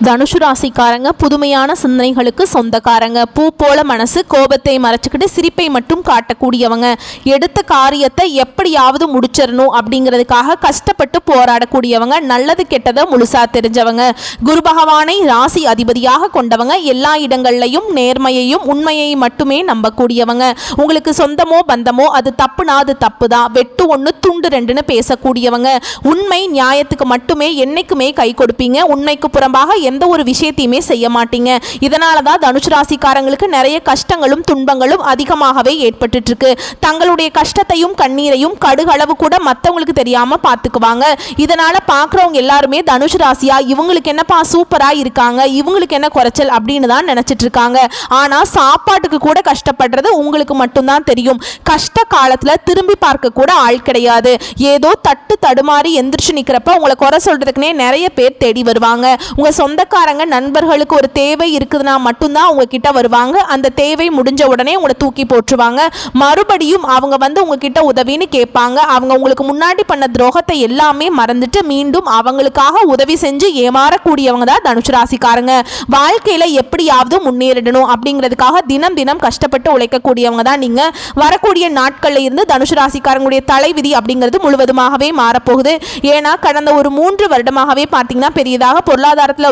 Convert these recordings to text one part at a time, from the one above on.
தனுசு ராசிக்காரங்க புதுமையான சிந்தனைகளுக்கு சொந்தக்காரங்க. பூ போல மனசு, கோபத்தை மறைச்சிக்கிட்டு சிரிப்பை மட்டும் காட்டக்கூடியவங்க. எடுத்த காரியத்தை எப்படியாவது முடிச்சிடணும் அப்படிங்கிறதுக்காக கஷ்டப்பட்டு போராடக்கூடியவங்க. நல்லது கெட்டதை முழுசா தெரிஞ்சவங்க. குரு பகவானை ராசி அதிபதியாக கொண்டவங்க. எல்லா இடங்கள்லையும் நேர்மையையும் உண்மையை மட்டுமே நம்பக்கூடியவங்க. உங்களுக்கு சொந்தமோ பந்தமோ அது தப்புனா அது தப்பு தான், வெட்டு ஒன்று துண்டு ரெண்டுன்னு பேசக்கூடியவங்க. உண்மை நியாயத்துக்கு மட்டுமே என்னைக்குமே கை கொடுப்பீங்க. உண்மைக்கு புறம்பாக எந்த ஒரு விஷயத்தையுமே செய்ய மாட்டீங்க. இதனால தான் தனுசு ராசிக்காரங்களுக்கு நிறைய கஷ்டங்களும் துன்பங்களும் அதிகமாகவே ஏற்பட்டு இருக்கு. தங்களுடைய கஷ்டத்தையும் கண்ணீரையும் கடுகளவு கூட மற்றவங்களுக்கு தெரியாம பார்த்துக்குவாங்க. இதனால பார்க்குறவங்க எல்லாருமே தனுசு ராசியா இவங்களுக்கு என்னப்பா சூப்பரா இருக்காங்க, இவங்களுக்கு என்ன குறைச்சல் அப்படின்னு தான் நினைச்சிட்டு இருக்காங்க. ஆனா சாப்பாட்டுக்கு கூட கஷ்டப்படுறது உங்களுக்கு மட்டும்தான் தெரியும். கஷ்ட காலத்துல திரும்பி பார்க்க கூட ஆள் கிடையாது. ஏதோ தட்டு தடுமாறி எந்திரிச்சு நிக்கிறப்ப உங்களை குறை சொல்றதுக்குனே நிறைய பேர் தேடி வருவாங்க. உங்க சொந்தக்காரங்க நண்பர்களுக்கு ஒரு தேவை இருக்குதுன்னா மட்டும்தான் உங்ககிட்ட வருவாங்க. அந்த தேவை முடிஞ்ச உடனே உங்களை தூக்கி போட்டுருவாங்க. மறுபடியும் அவங்க வந்து உங்ககிட்ட உதவின்னு கேட்பாங்க. அவங்க உங்களுக்கு முன்னாடி பண்ண துரோகத்தை எல்லாமே மறந்துட்டு மீண்டும் அவங்களுக்காக உதவி செஞ்சு ஏமாறக்கூடியவங்க தான் தனுசு ராசிக்காரங்க. வாழ்க்கையில எப்படியாவது முன்னேறிடணும் அப்படிங்கிறதுக்காக தினம் தினம் கஷ்டப்பட்டு உழைக்கக்கூடியவங்க தான் நீங்க. வரக்கூடிய நாட்கள்ல இருந்து தனுசு ராசிக்காரங்களுடைய தலைவிதி அப்படிங்கிறது முழுவதுமாகவே மாறப்போகுது. ஏன்னா கடந்த ஒரு 3 வருடமாகவே பார்த்தீங்கன்னா பெரியதாக பொருளாதாரத்தில்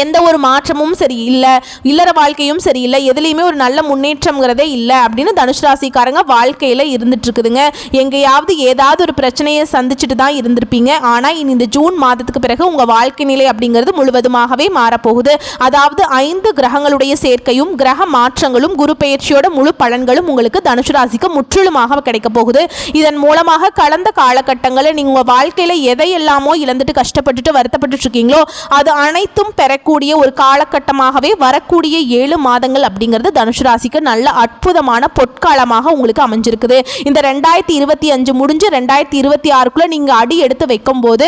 எந்த ஒரு மாற்றமும் சரி இல்லை, இல்லற வாழ்க்கையும் சரியில்லை, எதுலேயுமே ஒரு நல்ல முன்னேற்றம்ங்கிறதே இல்லை அப்படின்னு தனுசு ராசிக்காரங்க வாழ்க்கையில் இருந்துட்டு இருக்குதுங்க. எங்கேயாவது ஏதாவது ஒரு பிரச்சனையை சந்திச்சுட்டு தான் இருந்திருப்பீங்க. ஆனால் இனி இந்த ஜூன் மாதத்துக்கு பிறகு உங்கள் வாழ்க்கை நிலை அப்படிங்கிறது முழுவதுமாகவே மாறப்போகுது. அதாவது 5 கிரகங்களுடைய சேர்க்கையும் கிரக மாற்றங்களும் குரு பெயர்ச்சியோட முழு பலன்களும் உங்களுக்கு தனுசு ராசிக்கு முற்றிலுமாக கிடைக்க போகுது. இதன் மூலமாக கடந்த காலகட்டங்களில் நீங்கள் உங்கள் வாழ்க்கையில் எதையெல்லாமோ இழந்துட்டு கஷ்டப்பட்டுட்டு வருத்தப்பட்டு இருக்கீங்களோ அது அனைத்தும் கூடிய ஒரு காலகட்டமாகவே வரக்கூடிய 7 மாதங்கள் அப்படிங்கிறது தனுசு ராசிக்கு நல்ல அற்புதமான பொற்காலமாக உங்களுக்கு அமைஞ்சிருக்குது. இந்த 2025 முடிஞ்சு 2026க்குள்ள நீங்க அடி எடுத்து வைக்கும் போது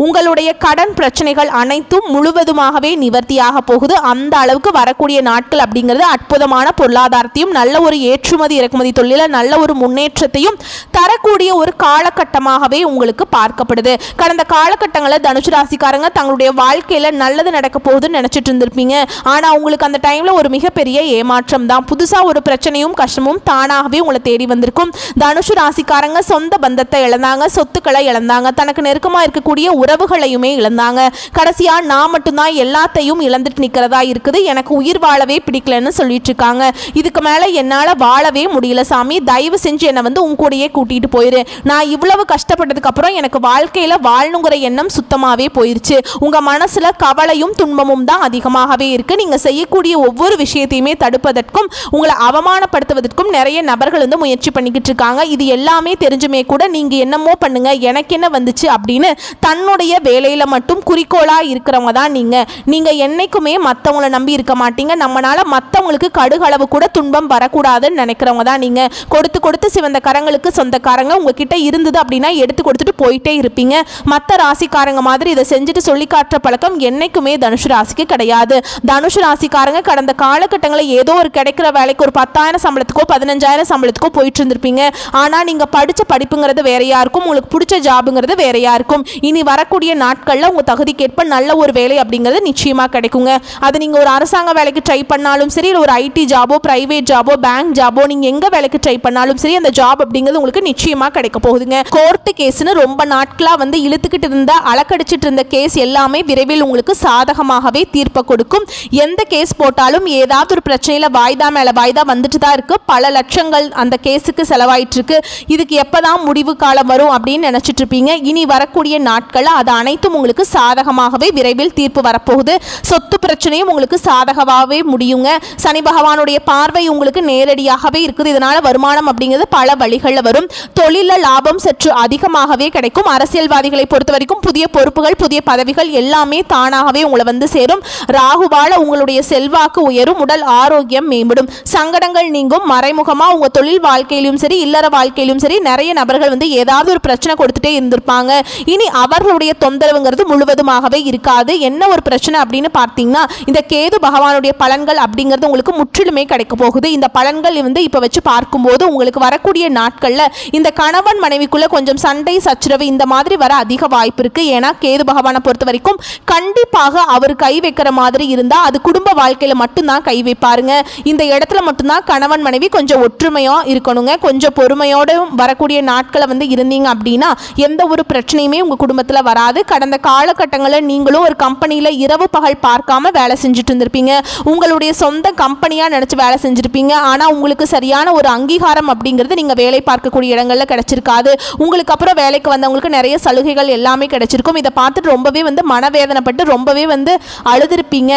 உங்களுடைய கடன் பிரச்சனைகள் அனைத்தும் முழுவதுமாகவே நிவர்த்தியாக போகுது. அந்த அளவுக்கு வரக்கூடிய நாட்கள் அப்படிங்கிறது அற்புதமான பொருளாதாரத்தையும் நல்ல ஒரு ஏற்றுமதி இறக்குமதி தொழில நல்ல ஒரு முன்னேற்றத்தையும் தரக்கூடிய ஒரு காலகட்டமாகவே உங்களுக்கு பார்க்கப்படுது. கடந்த காலகட்டங்களில் தனுசு ராசிக்காரங்க தங்களுடைய வாழ்க்கையில நல்லது நடக்க போகுதுன்னு நினைச்சிட்டு இருந்திருப்பீங்க. ஆனா உங்களுக்கு அந்த டைம்ல ஒரு மிகப்பெரிய ஏமாற்றம் தான். புதுசா ஒரு பிரச்சனையும் கஷ்டமும் தானாகவே உங்களை தேடி வந்திருக்கும். தனுசு ராசிக்காரங்க சொந்த பந்தத்தை இழந்தாங்க, சொத்துக்களை இழந்தாங்க, தனக்கு நெருக்கமா இருக்கக்கூடிய உறவுகளையுமே இழந்தாங்க. கடைசியா நான் மட்டும்தான் எல்லாத்தையும் இழந்துட்டு நிக்கிறதா இருக்குது, எனக்கு உயிர் வாழவே பிடிக்கலன்னு சொல்லிட்டு இருக்காங்க. இதுக்கு மேல என்னால வாழவே முடியல சாமி, தயவு செஞ்சு என்னை வந்து உன் கூடயே கூட்டிட்டு போயிரு. நான் இவ்வளவு கஷ்டப்பட்டதுக்கு அப்புறம் எனக்கு வாழ்க்கையில வாழணுங்கிற எண்ணம் சுத்தமாவே போயிருச்சு. உங்க மனசுல கவலையும் துன்பமும் தான் அதிகமாகவே இருக்கு. நீங்க செய்யக்கூடிய ஒவ்வொரு விஷயத்தையுமே தடுப்பதற்கும் உங்களை அவமானப்படுத்துவதற்கும் நிறைய நபர்கள் வந்து முயற்சி பண்ணிக்கிட்டு இருக்காங்க. இது எல்லாமே தெரிஞ்சுமே கூட நீங்க என்னமோ பண்ணுங்க எனக்கு என்ன வந்துச்சு அப்படின்னு தன்னுடைய வேலையில மட்டும் குறிக்கோளா இருக்கிறவங்க தான் நீங்க. நீங்க என்னைக்குமே மற்றவங்களை நம்பி இருக்க மாட்டீங்க. நம்மளால மற்றவங்களுக்கு கடுகளவு கூட துன்பம் வரக்கூடாதுன்னு நினைக்கிறவங்க தான் நீங்க. கொடுத்து கொடுத்து சிவந்த கரங்களுக்கு சொந்தக்காரங்க உங்ககிட்ட இருந்தது அப்படின்னா எடுத்து கொடுத்துட்டு போயிட்டே இருப்பீங்க. மற்ற ராசிக்காரங்க மாதிரி இதை செஞ்சுட்டு சொல்லி காட்டுற பழக்கம் என்னைக்குமே தனுசு ராசிக்கு கிடையாது. தனுசு ராசிக்காரங்க கடந்த காலகட்டங்களில் ஏதோ ஒரு கிடைக்கிற வேலைக்கு ஒரு 10,000 சம்பளத்துக்கோ 15,000 சம்பளத்துக்கோ போயிட்டு இருந்திருப்பீங்க. ஆனா நீங்க படிச்ச படிப்புங்கிறது வேறையா இருக்கும், உங்களுக்கு பிடிச்ச ஜாபுங்கிறது வேறையா இருக்கும். இனி வரக்கூடிய நாட்கள்ல உங்க தகுதிக்கேற்ப நல்ல ஒரு வேலை அப்படிங்கிறது நிச்சயமா கிடைக்குங்க. அது நீங்க ஒரு அரசாங்க வேலைக்கு ட்ரை பண்ணாலும் சரி, இல்லை ஒரு ஐடி ஜாபோ பிரைவேட் ஜாபோ பேங்க் ஜாபோ நீங்க எங்க வேலைக்கு ட்ரை பண்ணாலும் சரி, அந்த ஜாப் அப்படிங்கிறது உங்களுக்கு நிச்சயமா கிடைக்க போகுதுங்க. கோர்ட்டு கேஸ்னு ரொம்ப நாட்களா வந்து இழுத்துக்கிட்டு இருந்த அலக்கடிச்சிட்டு இருந்த கேஸ் எல்லாமே விரைவில் உங்களுக்கு சாதகமாகவே தீர்ப்பை கொடுக்கும். எந்த கேஸ் போட்டாலும் ஏதாவது ஒரு பிரச்சனையில வாய்தா மேல வாய்தா வந்துட்டு தான் இருக்கு. பல லட்சங்கள் அந்த கேஸுக்கு செலவாயிட்டு இருக்கு. இதுக்கு எப்பதான் முடிவு காலம் வரும் அப்படின்னு நினைச்சிட்டு இருப்பீங்க. இனி வரக்கூடிய நாட்கள்ல அது அனைத்தும் உங்களுக்கு சாதகமாகவே விரைவில் தீர்ப்பு வரப்போகுது. சொத்து பிரச்சனையும் உங்களுக்கு சாதகமாகவே முடியுங்க. சனி பகவானுடைய பார்வை உங்களுக்கு நேரடியாகவே இருக்குது. இதனால வருமானம் அப்படிங்கிறது பல வழிகளில் வரும். தொழில லாபம் சற்று அதிகமாகவே கிடைக்கும். அரசியல்வாதிகளை பொறுத்த வரைக்கும் புதிய பொறுப்புகள் புதிய பதவிகள் எல்லாமே தானாகவே உங்களை வந்து சேரும். ராகுவால உங்களுடைய செல்வாக்கு உயரும், உடல் ஆரோக்கியம் மேம்படும், சங்கடங்கள் நீங்கும். மறைமுகமா உங்க தொழில் வாழ்க்கையிலும் சரி இல்லற வாழ்க்கையிலும் சரி நிறைய நபர்கள் வந்து ஏதாவது ஒரு பிரச்சனை கொடுத்துட்டே இருந்திருப்பாங்க. இனி அவர்களுடைய தொந்தரவுங்கிறது முழுவதுமாகவே இருக்காது. என்ன ஒரு பிரச்சனை அப்படின்னு பார்த்தீங்கன்னா இந்த கேது பகவானுடைய பலன்கள் அப்படிங்கிறது உங்களுக்கு முற்றிலுமே கிடைக்க போகுது. இந்த பலன்கள் வந்து இப்ப வச்சு பார்க்கும்போது உங்களுக்கு வரக்கூடிய நாட்கள்ல இந்த கணவன் மனைவிக்குள்ள கொஞ்சம் சண்டை சச்சரவு இந்த மாதிரி வர அதிக வாய்ப்பு இருக்கு. ஏன்னா கேது பகவானை பொறுத்த வரைக்கும் கண்டிப்பாக அவருக்கு கை வைக்கிற மாதிரி இருந்தால் அது குடும்ப வாழ்க்கையில் மட்டும்தான் கை வைப்பாருங்க. இந்த இடத்துல மட்டும்தான் கணவன் மனைவி கொஞ்சம் ஒற்றுமையாக இருக்கணுங்க. கொஞ்சம் பொறுமையோடு வரக்கூடிய நாட்களை வந்து இருந்தீங்க அப்படின்னா எந்த ஒரு பிரச்சனையுமே உங்கள் குடும்பத்தில் வராது. கடந்த காலகட்டங்களில் நீங்களும் ஒரு கம்பெனியில் இரவு பகல் பார்க்காம வேலை செஞ்சுட்டு இருந்திருப்பீங்க. உங்களுடைய சொந்த கம்பெனியாக நினச்சி வேலை செஞ்சுருப்பீங்க. ஆனால் உங்களுக்கு சரியான ஒரு அங்கீகாரம் அப்படிங்கிறது நீங்கள் வேலை பார்க்கக்கூடிய இடங்களில் கிடைச்சிருக்காது. உங்களுக்கு அப்புறம் வேலைக்கு வந்தவங்களுக்கு நிறைய சலுகைகள் எல்லாமே கிடைச்சிருக்கும். இதை பார்த்துட்டு ரொம்பவே வந்து மனவேதனைப்பட்டு ரொம்பவே வந்து அழுதுருப்பீங்க.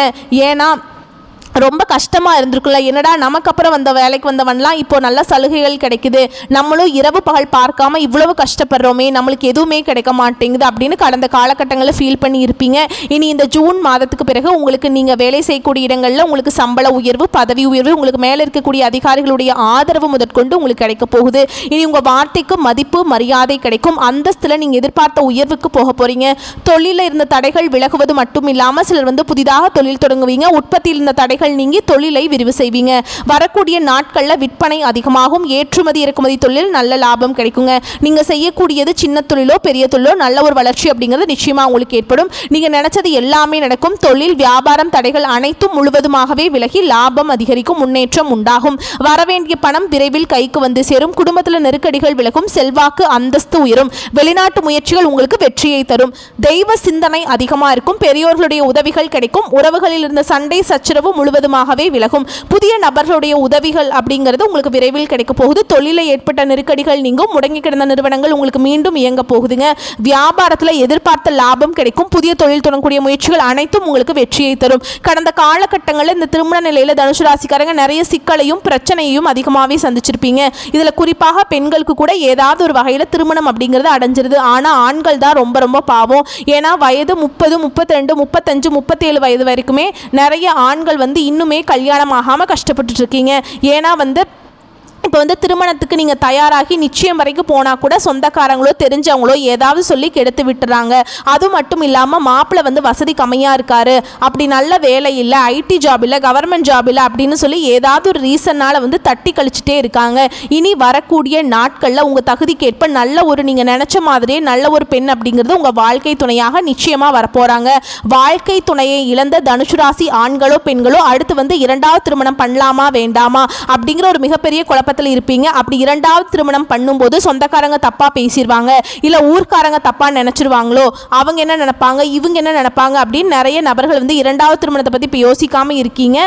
ஏன்னா ரொம்ப கஷ்டமாக இருந்திருக்குல்ல, என்னடா நமக்கு அப்புறம் வந்த வேலைக்கு வந்தவன்லாம் இப்போ நல்ல சலுகைகள் கிடைக்குது, நம்மளும் இரவு பகல் பார்க்காம இவ்வளவு கஷ்டப்படுறோமே, நம்மளுக்கு எதுவுமே கிடைக்க மாட்டேங்குது அப்படின்னு கடந்த காலகட்டங்களில் ஃபீல் பண்ணி இருப்பீங்க. இனி இந்த ஜூன் மாதத்துக்கு பிறகு உங்களுக்கு நீங்கள் வேலை செய்யக்கூடிய இடங்களில் உங்களுக்கு சம்பள உயர்வு, பதவி உயர்வு, உங்களுக்கு மேலே இருக்கக்கூடிய அதிகாரிகளுடைய ஆதரவு முதற்கொண்டு உங்களுக்கு கிடைக்க போகுது. இனி உங்கள் வார்த்தைக்கு மதிப்பு மரியாதை கிடைக்கும். அந்தஸ்தில் நீங்கள் எதிர்பார்த்த உயர்வுக்கு போக போகிறீங்க. தொழிலில் இருந்த தடைகள் விலகுவது மட்டும் இல்லாமல் சிலர் வந்து புதிதாக தொழில் தொடங்குவீங்க. உற்பத்தியில் இருந்த தடைகள் நீங்கி தொழிலை விரிவு செய்வீங்க. வரக்கூடிய நாட்களில் விற்பனை அதிகமாகும். ஏற்றுமதி இறக்குமதி தொழில் நல்ல லாபம் கிடைக்குங்க. நீங்க செய்யக்கூடியது சின்ன தொழிலோ பெரிய தொழிலோ நல்ல ஒரு வளர்ச்சி அப்படிங்கிறது நிச்சயமா உங்களுக்கு ஏற்படும். நீங்க நினைச்சது எல்லாமே நடக்கும். தொழில் வியாபாரம் தடைகள் அனைத்தும் முழுவதுமாகவே விலகி லாபம் அதிகரிக்கும், முன்னேற்றம் உண்டாகும். வரவேண்டிய பணம் விரைவில் கைக்கு வந்து சேரும். குடும்பத்தில் நெருக்கடிகள் விலகும். செல்வாக்கு அந்தஸ்து உயரும். வெளிநாட்டு முயற்சிகள் உங்களுக்கு வெற்றியை தரும். தெய்வ சிந்தனை அதிகமாக இருக்கும். பெரியோர்களுடைய உதவிகள் கிடைக்கும். உறவுகளில் இருந்த சண்டை சச்சரவு முழுவதுமாகவே விலகும். புதிய நபர்களுடைய உதவிகள் அப்படிங்கிறது உங்களுக்கு விரைவில் கிடைக்க போகுது. தொழிலில் ஏற்பட்ட நெருக்கடிகள் நீங்கும். முடங்கி கிடந்த நிறுவனங்கள் உங்களுக்கு மீண்டும் இயங்க போகுதுங்க. வியாபாரத்தில் எதிர்பார்த்த லாபம் கிடைக்கும். புதிய தொழில் தொடங்கக்கூடிய முயற்சிகள் அனைத்தும் உங்களுக்கு வெற்றியை தரும். கடந்த காலகட்டங்களில் இந்த திருமண நிலையில் தனுசு ராசிக்காரங்க நிறைய சிக்கலையும் பிரச்சனையும் அதிகமாகவே சந்திச்சிருப்பீங்க. இதில் குறிப்பாக பெண்களுக்கு கூட ஏதாவது ஒரு வகையில் திருமணம் அப்படிங்கிறது அடைஞ்சிருது. ஆனால் ஆண்கள் தான் ரொம்ப ரொம்ப பாவம். ஏன்னா வயது 30, 32, 35, 37 வயது வரைக்குமே நிறைய ஆண்கள் வந்து இன்னுமே கல்யாணம் ஆகாமல் கஷ்டப்பட்டுட்டு இருக்கீங்க. ஏன்னா வந்து இப்போ வந்து திருமணத்துக்கு நீங்கள் தயாராகி நிச்சயம் வரைக்கும் போனால் கூட சொந்தக்காரங்களோ தெரிஞ்சவங்களோ ஏதாவது சொல்லி கெடுத்து விட்டுறாங்க. அது மட்டும் இல்லாமல் மாப்பிள்ளை வந்து வசதி கம்மியாக இருக்காரு, அப்படி நல்ல வேலை இல்லை, ஐடி ஜாப் இல்லை, கவர்மெண்ட் ஜாப் இல்லை அப்படின்னு சொல்லி ஏதாவது ஒரு ரீசன்னால் வந்து தட்டி கழிச்சிட்டே இருக்காங்க. இனி வரக்கூடிய நாட்களில் உங்கள் தகுதிக்கேற்ப நல்ல ஒரு நீங்கள் நினச்ச மாதிரியே நல்ல ஒரு பெண் அப்படிங்கிறது உங்கள் வாழ்க்கை துணையாக நிச்சயமாக வரப்போகிறாங்க. வாழ்க்கை துணையை இழந்த தனுசு ராசி ஆண்களோ பெண்களோ அடுத்து வந்து இரண்டாவது திருமணம் பண்ணலாமா வேண்டாமா அப்படிங்கிற ஒரு மிகப்பெரிய குழப்பத்தை இருப்பீங்க. அப்படி இரண்டாவது திருமணம் பண்ணும்போது சொந்தக்காரங்க தப்பா பேசிடுவாங்க, இல்ல ஊர்க்காரங்க தப்பா நினைச்சிருவாங்களோ, அவங்க என்ன நினைப்பாங்க, இவங்க என்ன நினைப்பாங்க அப்படின்னு நிறைய நபர்கள் வந்து இரண்டாவது திருமணத்தை பத்தி இப்போ யோசிக்காம இருக்கீங்க.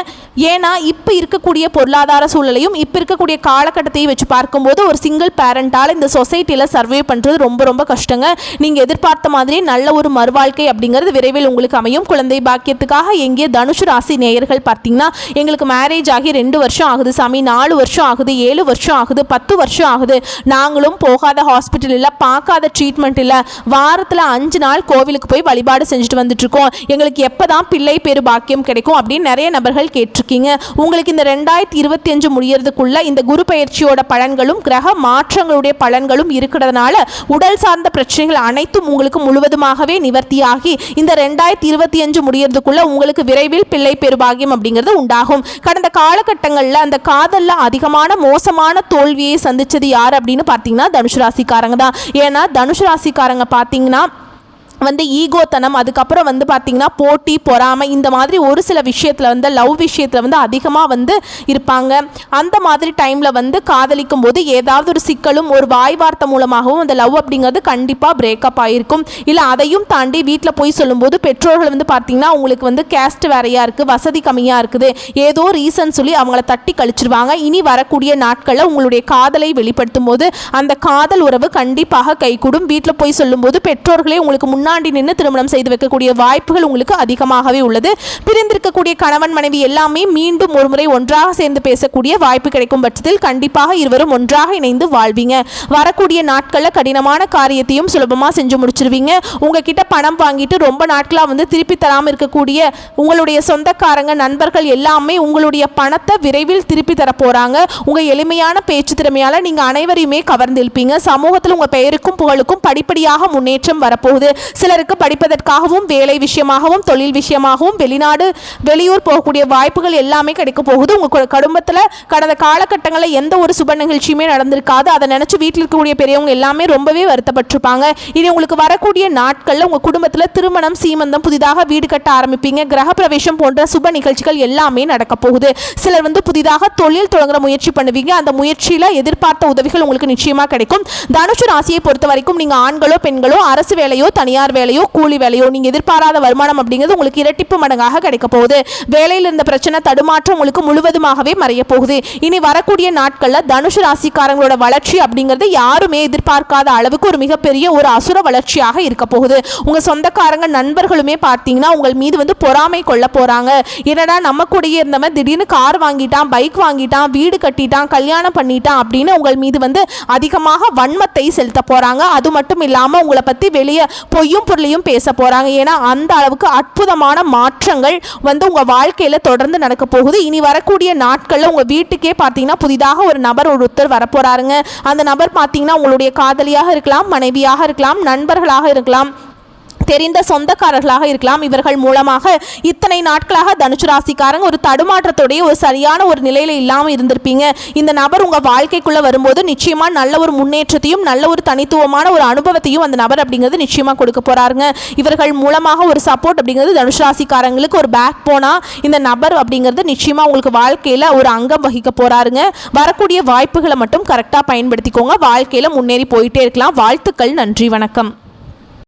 ஏன்னா இப்போ இருக்கக்கூடிய பொருளாதார சூழலையும் இப்போ இருக்கக்கூடிய காலகட்டத்தையும் வச்சு பார்க்கும்போது ஒரு சிங்கிள் பேரண்டால் இந்த சொசைட்டியில் சர்வே பண்ணுறது ரொம்ப ரொம்ப கஷ்டங்க. நீங்கள் எதிர்பார்த்த மாதிரி நல்ல ஒரு மறுவாழ்க்கை அப்படிங்கிறது விரைவில் உங்களுக்கு அமையும். குழந்தை பாக்கியத்துக்காக எங்கே தனுசு ராசி நேயர்கள் பார்த்தீங்கன்னா எங்களுக்கு மேரேஜ் ஆகி 2 வருஷம் ஆகுது சாமி, 4 வருஷம் ஆகுது, 7 வருஷம் ஆகுது, 10 வருஷம் ஆகுது, நாங்களும் போகாத ஹாஸ்பிட்டல் இல்லை, பார்க்காத ட்ரீட்மெண்ட் இல்லை, வாரத்தில் 5 நாள் கோவிலுக்கு போய் வழிபாடு செஞ்சுட்டு வந்துட்டு இருக்கோம், எங்களுக்கு எப்போதான் பிள்ளை பேரு பாக்கியம் கிடைக்கும் அப்படின்னு நிறைய நபர்கள் கேட்டிருக்கீங்க. உங்களுக்கு இந்த 2025 முடியறதுக்குள்ள இந்த குரு பயிற்சியோட பலன்களும் கிரக மாற்றங்களுடைய பலன்களும் இருக்கிறதுனால உடல் சார்ந்த பிரச்சனைகள் அனைத்தும் உங்களுக்கு முழுவதுமாகவே நிவர்த்தியாகி இந்த 2025 முடியறதுக்குள்ள உங்களுக்கு விரைவில் பிள்ளை பேரு பாக்கியம் அப்படிங்கிறது உண்டாகும். கடந்த காலகட்டங்களில் அந்த காதல்ல அதிகமான மோசமான தோல்வியை சந்திச்சது யார் அப்படின்னு பார்த்தீங்கன்னா தனுசு ராசிக்காரங்க தான். ஏன்னா தனுசு ராசிக்காரங்க பார்த்தீங்கன்னா வந்து ஈகோத்தனம், அதுக்கப்புறம் வந்து பார்த்திங்கன்னா போட்டி பொறாமை, இந்த மாதிரி ஒரு சில விஷயத்தில் வந்து லவ் விஷயத்தில் வந்து அதிகமாக வந்து இருப்பாங்க. அந்த மாதிரி டைமில் வந்து காதலிக்கும் போது ஏதாவது ஒரு சிக்கலும் ஒரு வாய் வார்த்தை மூலமாகவும் அந்த லவ் அப்படிங்கிறது கண்டிப்பாக பிரேக்கப் ஆகிருக்கும். இல்லை அதையும் தாண்டி வீட்டில் போய் சொல்லும்போது பெற்றோர்கள் வந்து பார்த்திங்கன்னா உங்களுக்கு வந்து கேஸ்ட் வேறையாக இருக்குது, வசதி கம்மியாக இருக்குது, ஏதோ ரீசன் சொல்லி அவங்கள தட்டி கழிச்சிருவாங்க. இனி வரக்கூடிய நாட்களில் உங்களுடைய காதலை வெளிப்படுத்தும் போது அந்த காதல் உறவு கண்டிப்பாக கைகூடும். வீட்டில் போய் சொல்லும்போது பெற்றோர்களே உங்களுக்கு முன்னாடி நின்று திருமணம் செய்து வைக்கக்கூடிய வாய்ப்புகள் உங்களுக்கு அதிகமாகவே உள்ளது. பிரிந்திருக்கக்கூடிய கணவன் மனைவி எல்லாமே மீண்டும் ஒரு முறை ஒன்றாக சேர்ந்து பேசக்கூடிய வாய்ப்பு கிடைக்கும் பட்சத்தில் கண்டிப்பாக இருவரும் ஒன்றாக இணைந்து வாழ்வீங்க. வரக்கூடிய நாட்களில் கடினமான காரியத்தையும் சுலபமாக செஞ்சு முடிச்சிருவீங்க. உங்ககிட்ட பணம் வாங்கிட்டு ரொம்ப நாட்களாக வந்து திருப்பி தராமல் இருக்கக்கூடிய உங்களுடைய சொந்தக்காரங்க நண்பர்கள் எல்லாமே உங்களுடைய பணத்தை விரைவில் திருப்பி தர போறாங்க. உங்க எளிமையான பேச்சு திறமையால நீங்க அனைவரையுமே கவர்ந்திருப்பீங்க. சமூகத்தில் உங்க பெயருக்கும் புகழுக்கும் படிப்படியாக முன்னேற்றம் வரப்போகுது. சிலருக்கு படிப்பதற்காகவும் வேலை விஷயமாகவும் தொழில் விஷயமாகவும் வெளியூர் போகக்கூடிய வாய்ப்புகள் எல்லாமே கிடைக்க போகுது. உங்க குடும்பத்தில் கடந்த காலகட்டங்களில் எந்த ஒரு சுப நிகழ்ச்சியுமே நடந்திருக்காது. அதை நினைச்சு வீட்டில் இருக்கக்கூடிய பெரியவங்க எல்லாமே ரொம்பவே வருத்தப்பட்டிருப்பாங்க. இனி உங்களுக்கு வரக்கூடிய நாட்களில் உங்க குடும்பத்தில் திருமணம், சீமந்தம், புதிதாக வீடு கட்ட ஆரம்பிப்பீங்க. கிரக பிரவேசம் போன்ற சுப நிகழ்ச்சிகள் எல்லாமே நடக்க போகுது. சிலர் புதிதாக தொழில் தொடங்குற முயற்சி பண்ணுவீங்க. அந்த முயற்சியில் எதிர்பார்த்த உதவிகள் உங்களுக்கு நிச்சயமா கிடைக்கும். தனுசு ராசியை பொறுத்த வரைக்கும் நீங்க ஆண்களோ பெண்களோ அரசு வேலையோ தனியார் வேலையோ கூலி வேலையோ நீங்க எதிர்பாராத வருமானம் அப்படிங்கிறது உங்களுக்கு இரட்டிப்பு மடங்காக கிடைக்க போகுது. வேலையில் இருந்த பிரச்சனை தடுமாற்றம் உங்களுக்கு முழுவதுமாகவே மறைய போகுது. இனி வரக்கூடிய நாட்களில் தனுசு ராசிக்காரங்களோட வளர்ச்சி அப்படிங்கிறது யாருமே எதிர்பார்க்காத அளவுக்கு ஒரு மிகப்பெரிய ஒரு அசுர வளர்ச்சியாக இருக்க போகுது. உங்க சொந்தக்காரங்க நண்பர்களுமே பார்த்தீங்கன்னா உங்கள் மீது பொறாமை கொள்ள போறாங்க. என்னடா நம்ம கூடயே இருந்தவன் திடீர்னு கார் வாங்கிட்டான், பைக் வாங்கிட்டான், வீடு கட்டிட்டான், கல்யாணம் பண்ணிட்டான் அப்படின்னு உங்கள் மீது அதிகமாக வன்மத்தை செலுத்த போறாங்க. அது மட்டும் இல்லாம உங்களை பத்தி வெளியே பொய்யும் பொருளையும் பேச போறாங்க. ஏன்னா அந்த அளவுக்கு அற்புதமான மாற்றங்கள் உங்க வாழ்க்கையில தொடர்ந்து நடக்க போகுது. இனி வரக்கூடிய நாட்கள்ல உங்க வீட்டுக்கே பார்த்தீங்கன்னா புதிதாக ஒரு நபர் ஒருத்தர் வரப்போறாருங்க. அந்த நபர் பார்த்தீங்கன்னா உங்களுடைய காதலியாக இருக்கலாம், மனைவியாக இருக்கலாம், நண்பர்களாக இருக்கலாம், தெரிந்த சொந்தக்காரர்களாக இருக்கலாம். இவர்கள் மூலமாக இத்தனை நாட்களாக தனுசு ராசிக்காரங்க ஒரு தடுமாற்றத்துடைய ஒரு சரியான ஒரு நிலையில இல்லாமல் இருந்திருப்பீங்க. இந்த நபர் உங்க வாழ்க்கைக்குள்ள வரும்போது நிச்சயமா நல்ல ஒரு முன்னேற்றத்தையும் நல்ல ஒரு தனித்துவமான ஒரு அனுபவத்தையும் அந்த நபர் அப்படிங்கிறது நிச்சயமா கொடுக்க போறாருங்க. இவர்கள் மூலமாக ஒரு சப்போர்ட் அப்படிங்கிறது தனுசு ராசிக்காரங்களுக்கு ஒரு பேக் போனா இந்த நபர் அப்படிங்கிறது நிச்சயமா உங்களுக்கு வாழ்க்கையில ஒரு அங்கம் வகிக்க போறாருங்க. வரக்கூடிய வாய்ப்புகளை மட்டும் கரெக்டா பயன்படுத்திக்கோங்க. வாழ்க்கையில முன்னேறி போயிட்டே இருக்கலாம். வாழ்த்துக்கள். நன்றி, வணக்கம்.